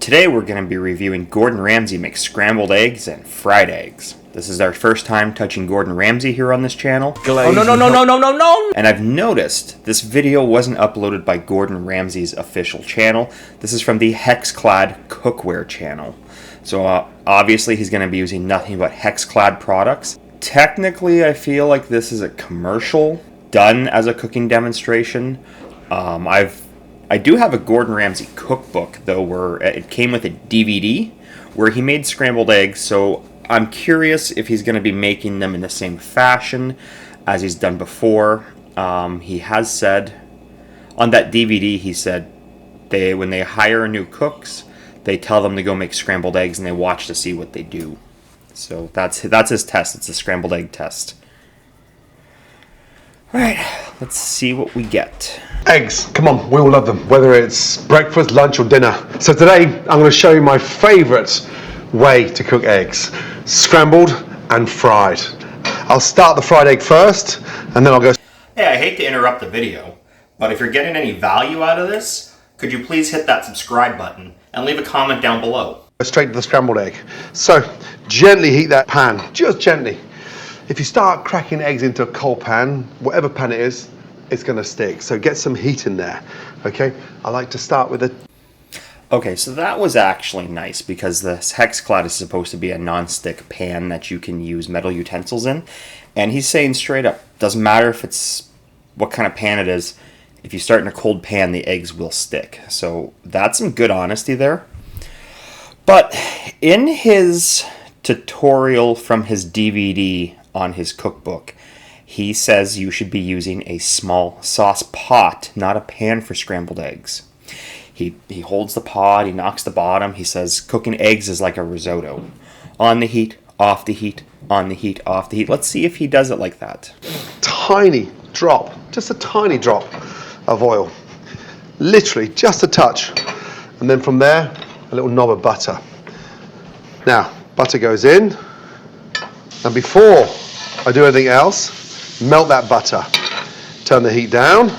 Today we're going to be reviewing Gordon Ramsay makes scrambled eggs and fried eggs. This is our first time touching Gordon Ramsay here on this channel. Oh, no. And I've noticed this video wasn't uploaded by Gordon Ramsay's official channel. This is from the Hexclad Cookware channel. So obviously he's going to be using nothing but Hexclad products. Technically, I feel like this is a commercial done as a cooking demonstration. I do have a Gordon Ramsay cookbook, though, where it came with a DVD where he made scrambled eggs, so I'm curious if he's going to be making them in the same fashion as he's done before. He has said, on that DVD, he said when they hire new cooks, they tell them to go make scrambled eggs and they watch to see what they do. So that's his test. It's a scrambled egg test. Alright, let's see what we get. Eggs, come on, we all love them, whether it's breakfast, lunch or dinner. So today I'm going to show you my favourite way to cook eggs. Scrambled and fried. I'll start the fried egg first and then I'll go... Hey, I hate to interrupt the video, but if you're getting any value out of this, could you please hit that subscribe button and leave a comment down below. Straight to the scrambled egg. So gently heat that pan, just gently. If you start cracking eggs into a cold pan, whatever pan it is, it's going to stick. So get some heat in there, okay? I like to start with a... Okay, so that was actually nice because this Hexclad is supposed to be a non-stick pan that you can use metal utensils in. And he's saying straight up, doesn't matter if it's what kind of pan it is, if you start in a cold pan, the eggs will stick. So that's some good honesty there. But in his tutorial from his DVD on his cookbook, he says you should be using a small sauce pot, not a pan for scrambled eggs. He holds the pot, he knocks the bottom, he says cooking eggs is like a risotto. On the heat, off the heat, on the heat, off the heat. Let's see if he does it like that. Tiny drop, just a tiny drop of oil. Literally, just a touch. And then from there, a little knob of butter. Now, butter goes in. And before I do anything else, melt that butter. Turn the heat down.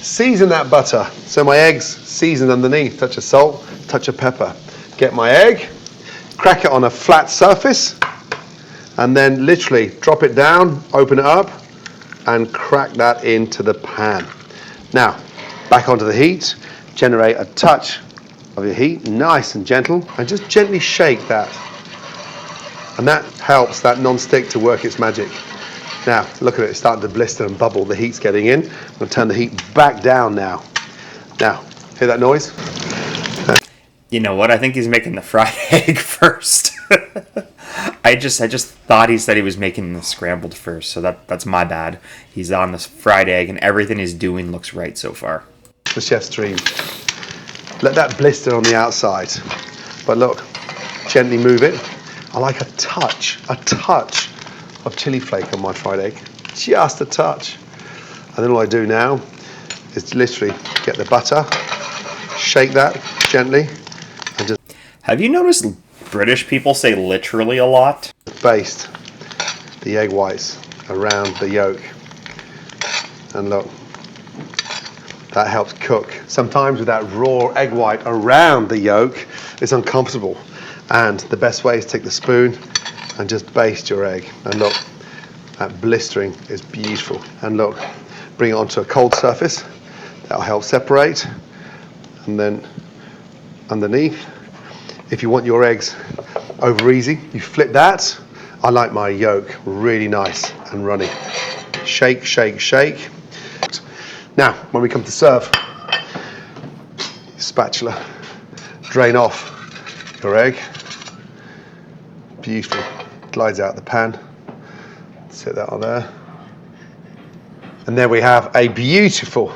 Season that butter. So my eggs seasoned underneath. Touch of salt, touch of pepper. Get my egg, crack it on a flat surface, and then literally drop it down, open it up, and crack that into the pan. Now, back onto the heat, generate a touch of your heat, nice and gentle, and just gently shake that. And that helps that non-stick to work its magic. Now, look at it, it's starting to blister and bubble. The heat's getting in. I'm going to turn the heat back down now. Now, hear that noise? You know what? I think he's making the fried egg first. I just thought he said he was making the scrambled first, so that's my bad. He's on this fried egg, and everything he's doing looks right so far. The chef's dream. Let that blister on the outside. But look, gently move it. I like a touch of chili flake on my fried egg. Just a touch. And then all I do now is literally get the butter, shake that gently, and just... Have you noticed British people say literally a lot? Baste the egg whites around the yolk. And look, that helps cook. Sometimes with that raw egg white around the yolk, it's uncomfortable. And the best way is to take the spoon and just baste your egg. And look, that blistering is beautiful. And look, bring it onto a cold surface. That'll help separate. And then underneath, if you want your eggs over easy, you flip that. I like my yolk really nice and runny. Shake, shake, shake. Now, when we come to serve, spatula, drain off your egg. Beautiful. Glides out the pan. Set that on there. And there we have a beautiful,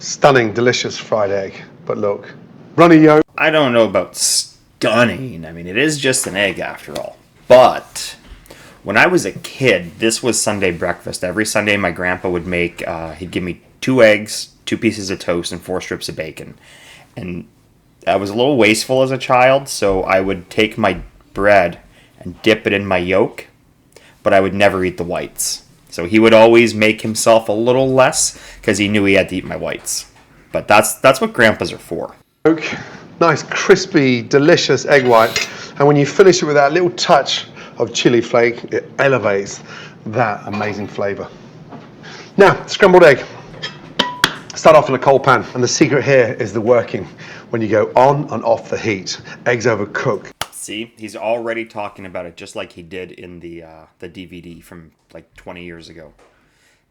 stunning, delicious fried egg. But look, runny yolk. I don't know about stunning. I mean, it is just an egg after all. But when I was a kid, this was Sunday breakfast. Every Sunday my grandpa would make, he'd give me 2 eggs, 2 pieces of toast, and 4 strips of bacon. And I was a little wasteful as a child, so I would take my bread and dip it in my yolk, but I would never eat the whites. So he would always make himself a little less because he knew he had to eat my whites. But that's what grandpas are for. Yolk, nice crispy, delicious egg white. And when you finish it with that little touch of chili flake, it elevates that amazing flavor. Now, scrambled egg. Start off in a cold pan, and the secret here is the working. When you go on and off the heat, eggs overcook. See, he's already talking about it just like he did in the DVD from like 20 years ago.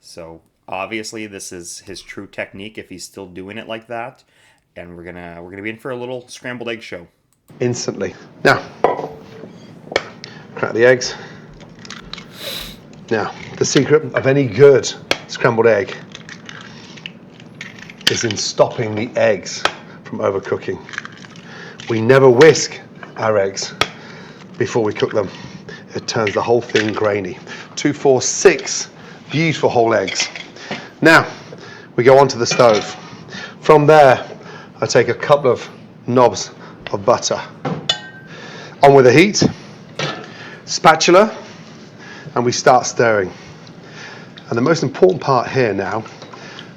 So obviously this is his true technique if he's still doing it like that. And we're gonna be in for a little scrambled egg show. Instantly. Now, crack the eggs. Now, the secret of any good scrambled egg is in stopping the eggs from overcooking. We never whisk our eggs before we cook them. It turns the whole thing grainy. 2, 4, 6 beautiful whole eggs. Now, we go onto the stove. From there, I take a couple of knobs of butter. On with the heat, spatula, and we start stirring. And the most important part here now,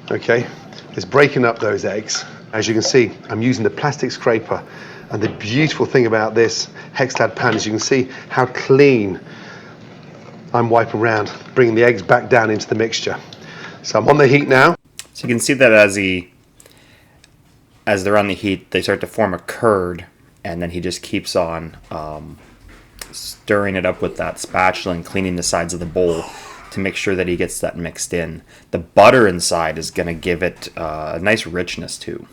okay, is breaking up those eggs. As you can see, I'm using the plastic scraper. And the beautiful thing about this Hexclad pan is you can see how clean I'm wiping around, bringing the eggs back down into the mixture. So I'm on the heat now. So you can see that as they're on the heat, they start to form a curd, and then he just keeps on stirring it up with that spatula and cleaning the sides of the bowl to make sure that he gets that mixed in. The butter inside is going to give it a nice richness too.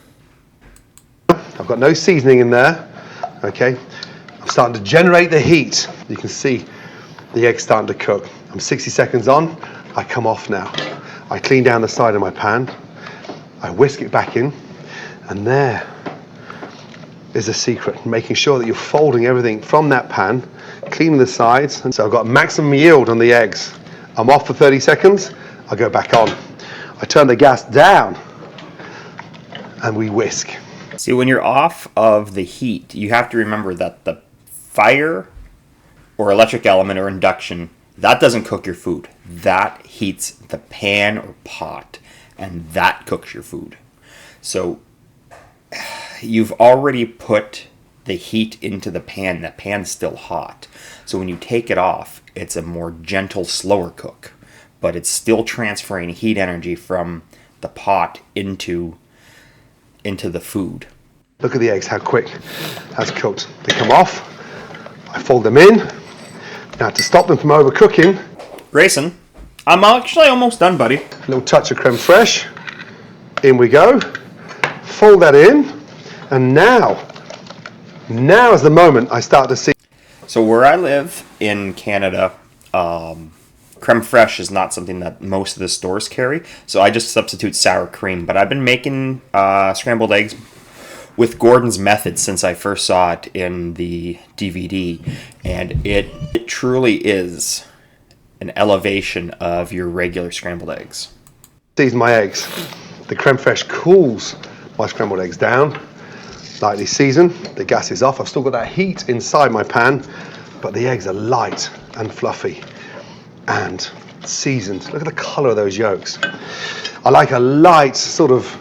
I've got no seasoning in there, okay? I'm starting to generate the heat. You can see the eggs starting to cook. I'm 60 seconds on, I come off now. I clean down the side of my pan, I whisk it back in, and there is a secret, making sure that you're folding everything from that pan, cleaning the sides, and so I've got maximum yield on the eggs. I'm off for 30 seconds, I go back on. I turn the gas down, and we whisk. See, when you're off of the heat, you have to remember that the fire or electric element or induction, that doesn't cook your food. That heats the pan or pot, and that cooks your food. So you've already put the heat into the pan. The pan's still hot. So when you take it off, it's a more gentle, slower cook. But it's still transferring heat energy from the pot into the food. Look at the eggs, how quick that's cooked. They come off, I fold them in. Now to stop them from overcooking, Grayson, I'm actually almost done, buddy. a little touch of creme fraiche. In we go. Fold that in. And now is the moment I start to see. So where I live in Canada, creme fraiche is not something that most of the stores carry. So I just substitute sour cream. But I've been making scrambled eggs with Gordon's method since I first saw it in the DVD. And it truly is an elevation of your regular scrambled eggs. Season my eggs. The creme fraiche cools my scrambled eggs down. Lightly seasoned. The gas is off. I've still got that heat inside my pan, but the eggs are light and fluffy and seasoned. Look at the color of those yolks. I like a light sort of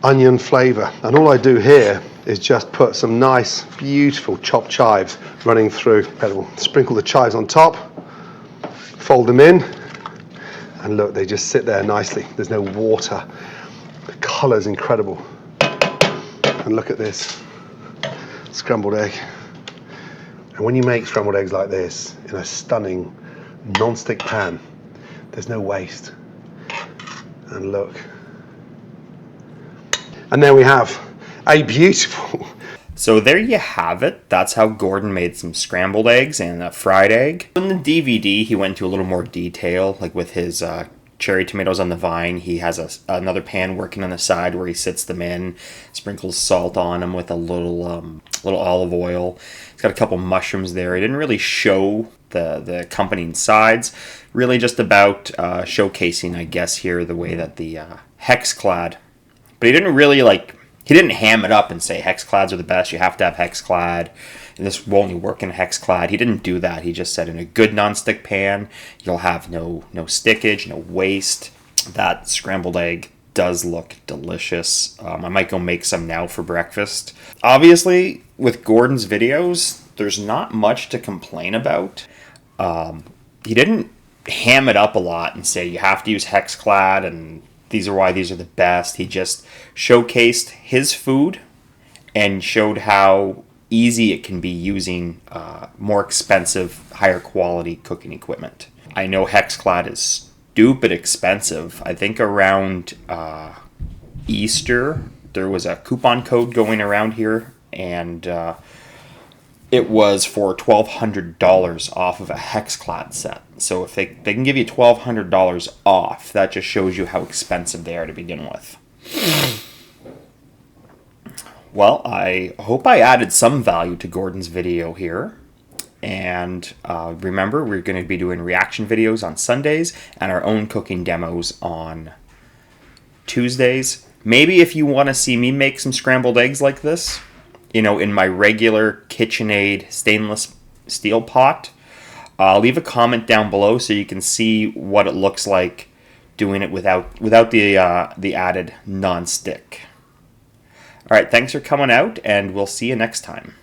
onion flavor, and all I do here is just put some nice, beautiful chopped chives running through. We'll sprinkle the chives on top, fold them in, and look, they just sit there nicely. There's no water. The color's incredible. And look at this scrambled egg. And when you make scrambled eggs like this in a stunning non-stick pan, there's no waste. And look. And there we have a beautiful. So there you have it. That's how Gordon made some scrambled eggs and a fried egg. In the DVD, he went into a little more detail, like with his cherry tomatoes on the vine. He has another pan working on the side where he sits them in, sprinkles salt on them with a little olive oil. He's got a couple mushrooms there. He didn't really show the accompanying sides. Really just about showcasing, I guess, here the way that the Hexclad. But he didn't really he didn't ham it up and say Hexclads are the best. You have to have Hexclad. And this will only work in Hexclad. He didn't do that. He just said in a good nonstick pan, you'll have no stickage, no waste. That scrambled egg does look delicious. I might go make some now for breakfast. Obviously, with Gordon's videos, there's not much to complain about. He didn't ham it up a lot and say you have to use Hexclad and these are why these are the best. He just showcased his food and showed how easy it can be using more expensive, higher quality cooking equipment. I know Hexclad is stupid expensive. I think around Easter there was a coupon code going around here, and it was for $1,200 off of a Hexclad set. So if they can give you $1,200 off, that just shows you how expensive they are to begin with. Well, I hope I added some value to Gordon's video here. And remember, we're going to be doing reaction videos on Sundays and our own cooking demos on Tuesdays. Maybe if you want to see me make some scrambled eggs like this, you know, in my regular KitchenAid stainless steel pot, leave a comment down below so you can see what it looks like doing it without the added non-stick. All right, thanks for coming out, and we'll see you next time.